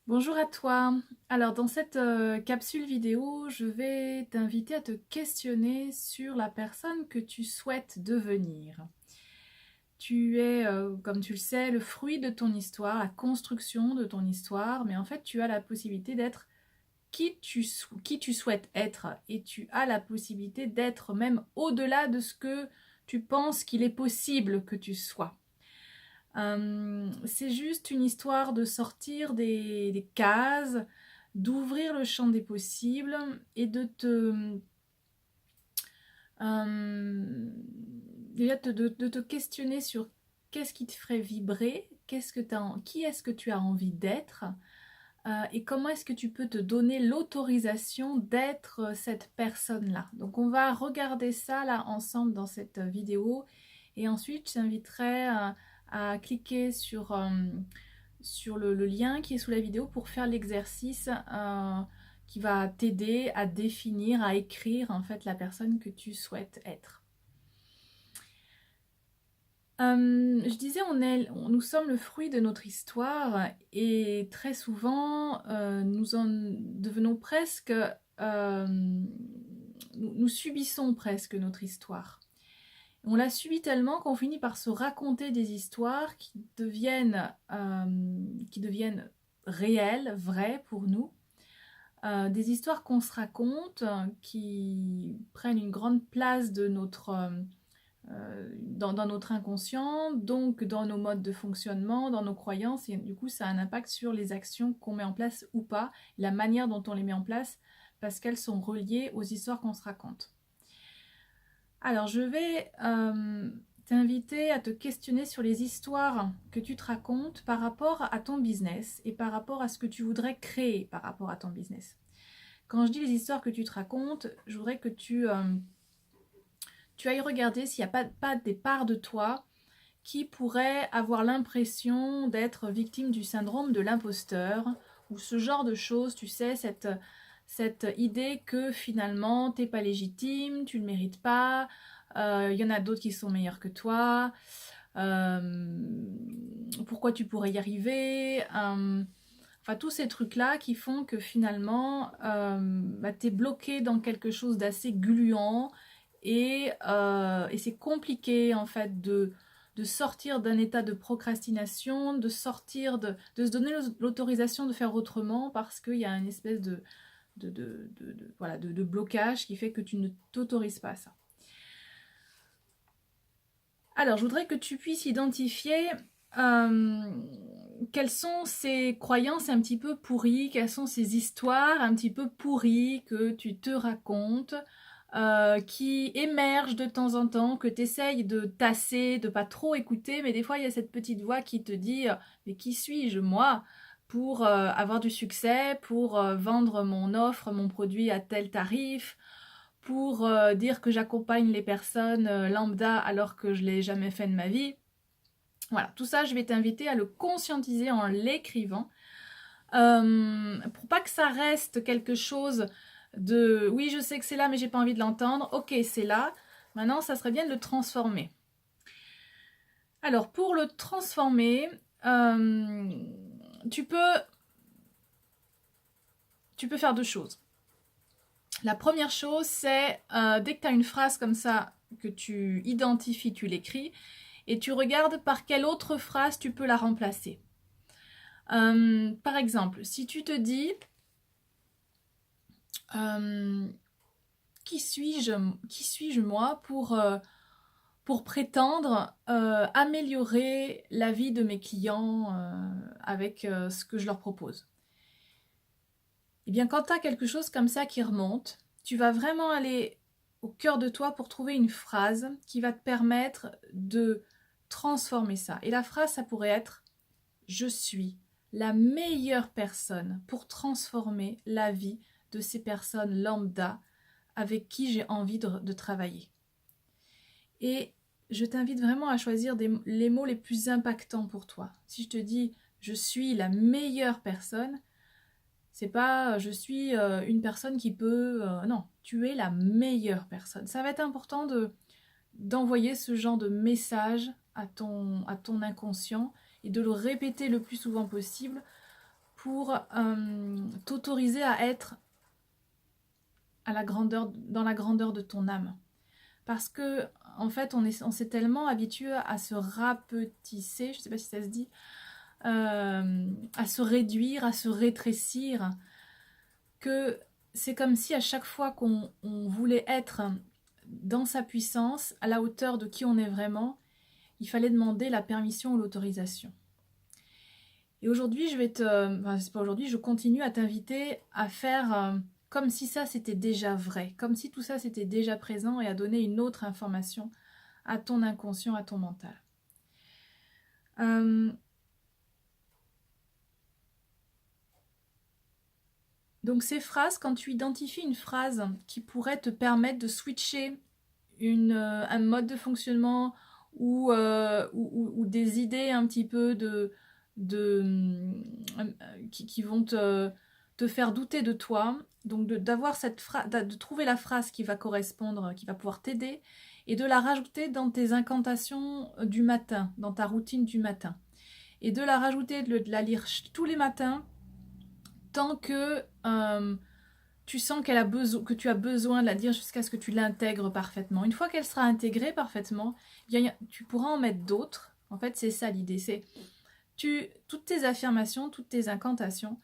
Bonjour à toi. Alors dans cette capsule vidéo, je vais t'inviter à te questionner sur la personne que tu souhaites devenir. Tu es, comme tu le sais, le fruit de ton histoire, la construction de ton histoire, mais en fait tu as la possibilité d'être qui tu souhaites être et tu as la possibilité d'être même au-delà de ce que tu penses qu'il est possible que tu sois. C'est juste une histoire de sortir des cases, d'ouvrir le champ des possibles et euh, de te questionner sur qu'est-ce qui te ferait vibrer, qui est-ce que tu as envie d'être, et comment est-ce que tu peux te donner l'autorisation d'être cette personne-là. Donc on va regarder ça là ensemble dans cette vidéo et ensuite je t'inviterai à cliquer sur le lien qui est sous la vidéo pour faire l'exercice qui va t'aider à définir, à écrire en fait la personne que tu souhaites être. Je disais, nous sommes le fruit de notre histoire et très souvent, nous en devenons presque, nous subissons presque notre histoire. On la subit tellement qu'on finit par se raconter des histoires qui deviennent réelles, vraies pour nous. Des histoires qu'on se raconte, qui prennent une grande place dans notre inconscient, donc dans nos modes de fonctionnement, dans nos croyances, et du coup ça a un impact sur les actions qu'on met en place ou pas, la manière dont on les met en place, parce qu'elles sont reliées aux histoires qu'on se raconte. Alors je vais t'inviter à te questionner sur les histoires que tu te racontes par rapport à ton business et par rapport à ce que tu voudrais créer par rapport à ton business. Quand je dis les histoires que tu te racontes, je voudrais que tu ailles regarder s'il n'y a pas des parts de toi qui pourraient avoir l'impression d'être victimes du syndrome de l'imposteur ou ce genre de choses, tu sais, cette idée que finalement t'es pas légitime, tu ne le mérites pas, y en a d'autres qui sont meilleurs que toi, pourquoi tu pourrais y arriver, enfin tous ces trucs-là qui font que finalement t'es bloqué dans quelque chose d'assez gluant et c'est compliqué en fait de sortir d'un état de procrastination, de sortir de se donner l'autorisation de faire autrement parce qu'il y a une espèce de blocage qui fait que tu ne t'autorises pas à ça. Alors, je voudrais que tu puisses identifier quelles sont ces croyances un petit peu pourries, quelles sont ces histoires un petit peu pourries que tu te racontes, qui émergent de temps en temps, que tu essayes de tasser, de pas trop écouter, mais des fois il y a cette petite voix qui te dit mais qui suis-je moi pour avoir du succès, pour vendre mon offre, mon produit à tel tarif, pour dire que j'accompagne les personnes lambda alors que je ne l'ai jamais fait de ma vie. Voilà, tout ça, je vais t'inviter à le conscientiser en l'écrivant. Pour pas que ça reste quelque chose de oui, je sais que c'est là, mais j'ai pas envie de l'entendre. Ok, c'est là. Maintenant, ça serait bien de le transformer. Alors, pour le transformer, tu peux faire deux choses. La première chose, c'est dès que tu as une phrase comme ça que tu identifies, tu l'écris et tu regardes par quelle autre phrase tu peux la remplacer. Par exemple, si tu te dis qui suis-je moi pour prétendre améliorer la vie de mes clients avec ce que je leur propose. Eh bien, quand tu as quelque chose comme ça qui remonte, tu vas vraiment aller au cœur de toi pour trouver une phrase qui va te permettre de transformer ça. Et la phrase, ça pourrait être « Je suis la meilleure personne pour transformer la vie de ces personnes lambda avec qui j'ai envie de travailler. » Et je t'invite vraiment à choisir les mots les plus impactants pour toi. Si je te dis « Je suis la meilleure personne », c'est pas je suis une personne qui peut... non, tu es la meilleure personne. Ça va être important d'envoyer ce genre de message à ton inconscient et de le répéter le plus souvent possible pour t'autoriser à être dans la grandeur de ton âme. Parce que, en fait, on s'est tellement habitué à se rapetisser, je ne sais pas si ça se dit, à se réduire, à se rétrécir, que c'est comme si à chaque fois qu'on voulait être dans sa puissance, à la hauteur de qui on est vraiment, il fallait demander la permission ou l'autorisation. Et aujourd'hui, c'est pas aujourd'hui, je continue à t'inviter à faire comme si ça c'était déjà vrai, comme si tout ça c'était déjà présent et à donner une autre information à ton inconscient, à ton mental. Donc ces phrases, quand tu identifies une phrase qui pourrait te permettre de switcher un mode de fonctionnement ou des idées un petit peu qui vont te faire douter de toi, donc d'avoir cette phrase, de trouver la phrase qui va correspondre, qui va pouvoir t'aider, et de la rajouter dans tes incantations du matin, dans ta routine du matin. Et de la rajouter, de la lire tous les matins, tant que tu sens que tu as besoin de la dire jusqu'à ce que tu l'intègres parfaitement. Une fois qu'elle sera intégrée parfaitement, tu pourras en mettre d'autres. En fait, c'est ça l'idée. C'est toutes tes affirmations, toutes tes incantations,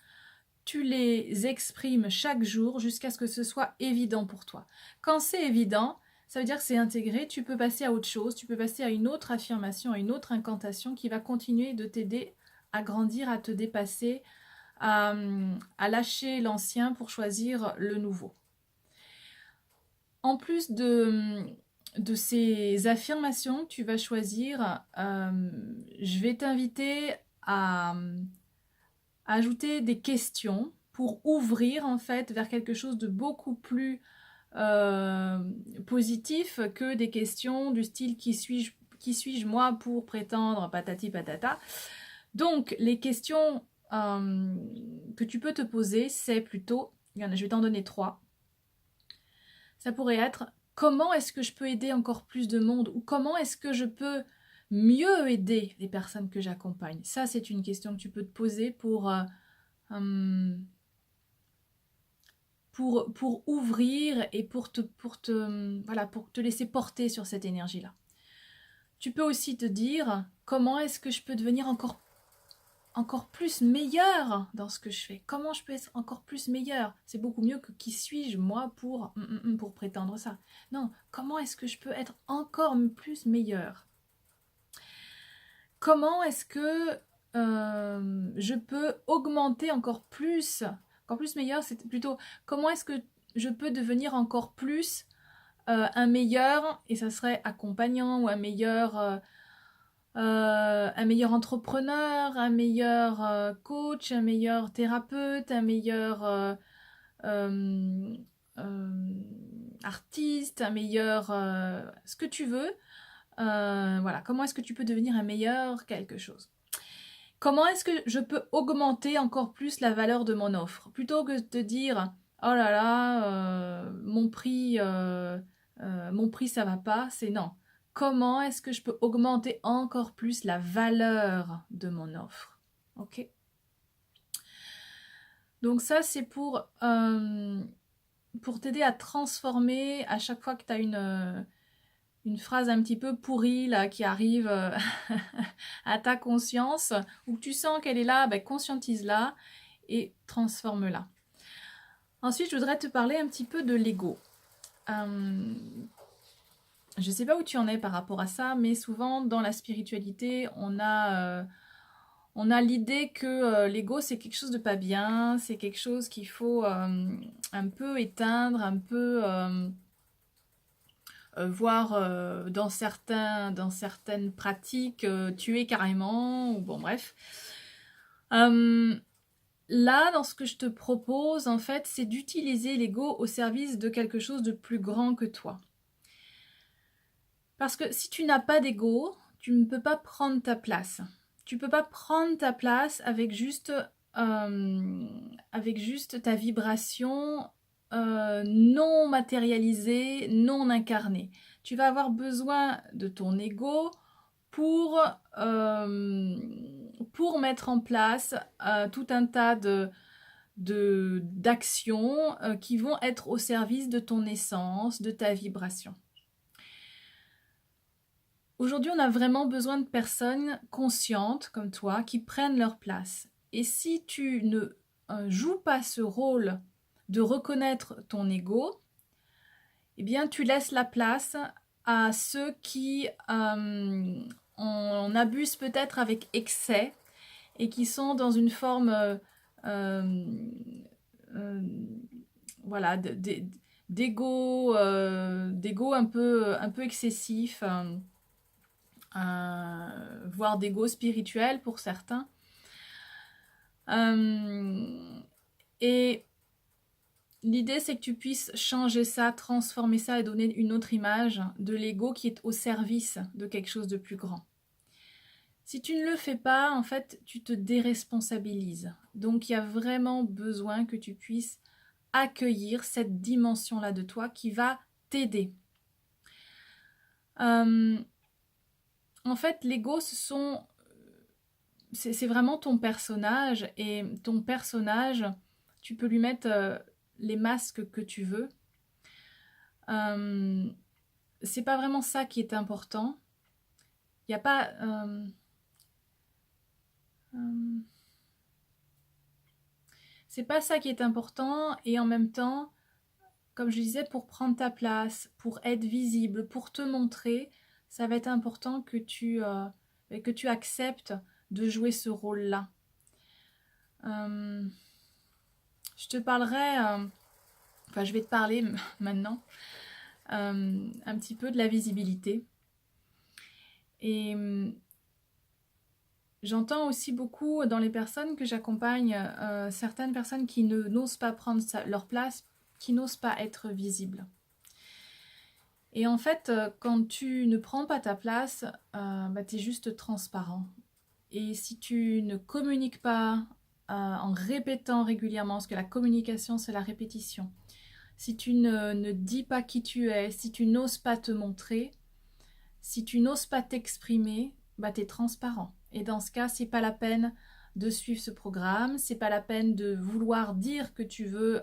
tu les exprimes chaque jour jusqu'à ce que ce soit évident pour toi. Quand c'est évident, ça veut dire que c'est intégré, tu peux passer à autre chose, tu peux passer à une autre affirmation, à une autre incantation qui va continuer de t'aider à grandir, à te dépasser, à lâcher l'ancien pour choisir le nouveau. En plus de ces affirmations que tu vas choisir, je vais t'inviter à ajouter des questions pour ouvrir en fait vers quelque chose de beaucoup plus positif que des questions du style qui suis-je moi pour prétendre patati patata. Donc les questions que tu peux te poser, c'est plutôt, je vais t'en donner 3. Ça pourrait être: comment est-ce que je peux aider encore plus de monde, ou comment est-ce que je peux mieux aider les personnes que j'accompagne. Ça, c'est une question que tu peux te poser pour ouvrir et pour te laisser porter sur cette énergie-là. Tu peux aussi te dire: comment est-ce que je peux devenir encore plus meilleur dans ce que je fais? Comment je peux être encore plus meilleur? C'est beaucoup mieux que qui suis-je moi pour prétendre ça. Non, comment est-ce que je peux être encore plus meilleur? Comment est-ce que je peux augmenter encore plus meilleur, c'est plutôt comment est-ce que je peux devenir encore plus un meilleur, et ça serait accompagnant, ou un meilleur entrepreneur, un meilleur coach, un meilleur thérapeute, un meilleur artiste, un meilleur ce que tu veux. Voilà, comment est-ce que tu peux devenir un meilleur quelque chose? Comment est-ce que je peux augmenter encore plus la valeur de mon offre? Plutôt que de te dire: oh là là, mon prix ça va pas, c'est non. Comment est-ce que je peux augmenter encore plus la valeur de mon offre? Ok? Donc ça, c'est pour t'aider à transformer à chaque fois que tu as une phrase un petit peu pourrie là, qui arrive à ta conscience, ou que tu sens qu'elle est là, conscientise-la et transforme-la. Ensuite, je voudrais te parler un petit peu de l'ego. Je ne sais pas où tu en es par rapport à ça, mais souvent dans la spiritualité, on a l'idée que l'ego c'est quelque chose de pas bien, c'est quelque chose qu'il faut un peu éteindre, un peu voire dans certaines pratiques tuer carrément, ou bon bref. Là, dans ce que je te propose, en fait, c'est d'utiliser l'ego au service de quelque chose de plus grand que toi. Parce que si tu n'as pas d'ego, tu ne peux pas prendre ta place. Tu ne peux pas prendre ta place avec juste ta vibration non matérialisée, non incarnée. Tu vas avoir besoin de ton ego pour pour mettre en place tout un tas d'actions qui vont être au service de ton essence, de ta vibration. Aujourd'hui, on a vraiment besoin de personnes conscientes comme toi qui prennent leur place. Et si tu ne joues pas ce rôle de reconnaître ton ego, eh bien, tu laisses la place à ceux qui en abusent peut-être avec excès et qui sont dans une forme voilà, d'ego un peu excessif, voire d'ego spirituel pour certains. Et l'idée, c'est que tu puisses changer ça, transformer ça et donner une autre image de l'ego qui est au service de quelque chose de plus grand. Si tu ne le fais pas, en fait, tu te déresponsabilises. Donc, il y a vraiment besoin que tu puisses accueillir cette dimension-là de toi qui va t'aider. En fait, l'ego, c'est vraiment ton personnage, et ton personnage, tu peux lui mettre les masques que tu veux. C'est pas vraiment ça qui est important. Il n'y a pas... c'est pas ça qui est important, et en même temps, comme je disais, pour prendre ta place, pour être visible, pour te montrer, ça va être important que tu acceptes de jouer ce rôle-là. Je te parlerai, enfin je vais te parler maintenant un petit peu de la visibilité. Et j'entends aussi beaucoup dans les personnes que j'accompagne, certaines personnes qui n'osent pas prendre leur place, qui n'osent pas être visibles. Et en fait, quand tu ne prends pas ta place, tu es juste transparent. Et si tu ne communiques pas en répétant régulièrement, parce que la communication, c'est la répétition, si tu ne dis pas qui tu es, si tu n'oses pas te montrer, si tu n'oses pas t'exprimer, tu es transparent. Et dans ce cas, c'est pas la peine de suivre ce programme, c'est pas la peine de vouloir dire que tu veux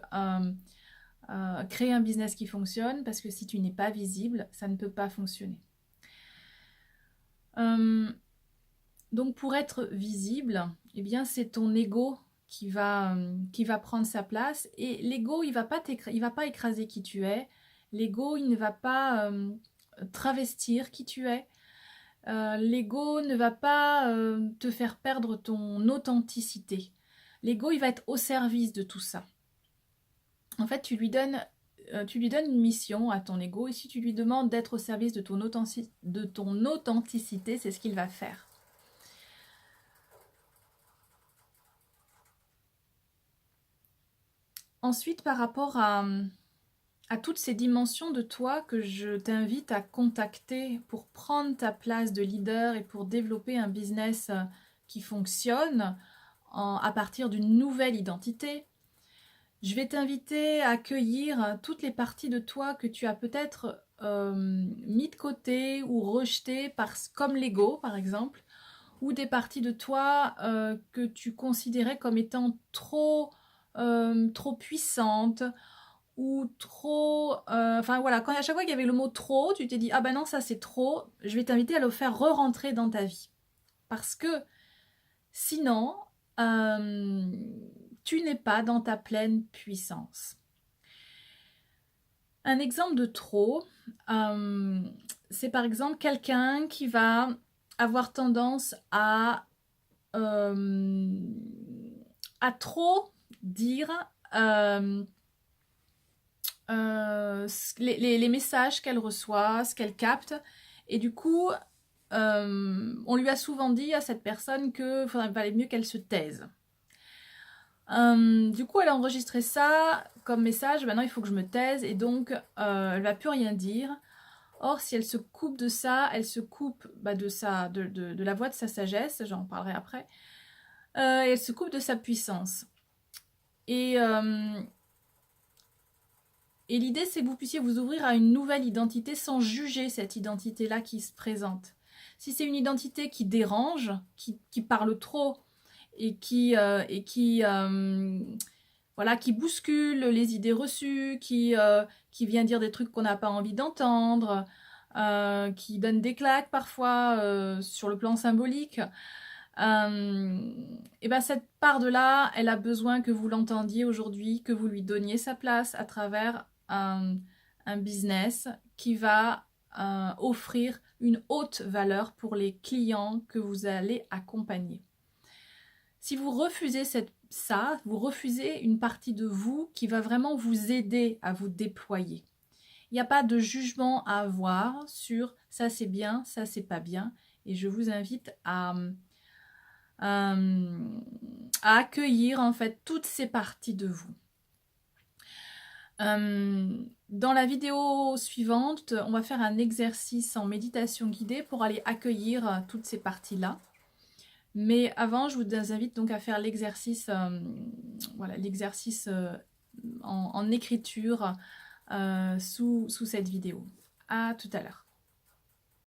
créer un business qui fonctionne, parce que si tu n'es pas visible, ça ne peut pas fonctionner. Donc pour être visible, eh bien c'est ton ego qui va prendre sa place, et l'ego il va pas écraser qui tu es, l'ego il ne va pas travestir qui tu es, l'ego ne va pas te faire perdre ton authenticité. L'ego il va être au service de tout ça. En fait, tu lui donnes une mission à ton ego, et si tu lui demandes d'être au service de ton authenticité, c'est ce qu'il va faire. Ensuite, par rapport à toutes ces dimensions de toi que je t'invite à contacter pour prendre ta place de leader et pour développer un business qui fonctionne à partir d'une nouvelle identité, je vais t'inviter à accueillir toutes les parties de toi que tu as peut-être mis de côté ou rejetées, comme l'ego par exemple, ou des parties de toi que tu considérais comme étant trop puissantes, ou trop... Enfin voilà, à chaque fois qu'il y avait le mot trop, tu t'es dit « Ah ben non, ça c'est trop », je vais t'inviter à le faire re-rentrer dans ta vie. Parce que sinon, tu n'es pas dans ta pleine puissance. Un exemple de trop, c'est par exemple quelqu'un qui va avoir tendance à trop dire les messages qu'elle reçoit, ce qu'elle capte, et du coup on lui a souvent dit à cette personne qu'il valait mieux qu'elle se taise. Du coup elle a enregistré ça comme message: maintenant il faut que je me taise, et donc elle va plus rien dire. Or si elle se coupe de ça, elle se coupe de la voix de sa sagesse, j'en parlerai après, et elle se coupe de sa puissance. Et l'idée, c'est que vous puissiez vous ouvrir à une nouvelle identité sans juger cette identité-là qui se présente. Si c'est une identité qui dérange, qui parle trop et voilà, qui bouscule les idées reçues, qui vient dire des trucs qu'on n'a pas envie d'entendre, qui donne des claques parfois sur le plan symbolique, et ben cette part de là, elle a besoin que vous l'entendiez aujourd'hui, que vous lui donniez sa place à travers un business qui va offrir une haute valeur pour les clients que vous allez accompagner. Si vous refusez ça, vous refusez une partie de vous qui va vraiment vous aider à vous déployer. Il n'y a pas de jugement à avoir sur ça c'est bien, ça c'est pas bien, et je vous invite à accueillir en fait toutes ces parties de vous. Dans la vidéo suivante, on va faire un exercice en méditation guidée pour aller accueillir toutes ces parties-là. Mais avant, je vous invite donc à faire l'exercice voilà, l'exercice en écriture sous cette vidéo. À tout à l'heure.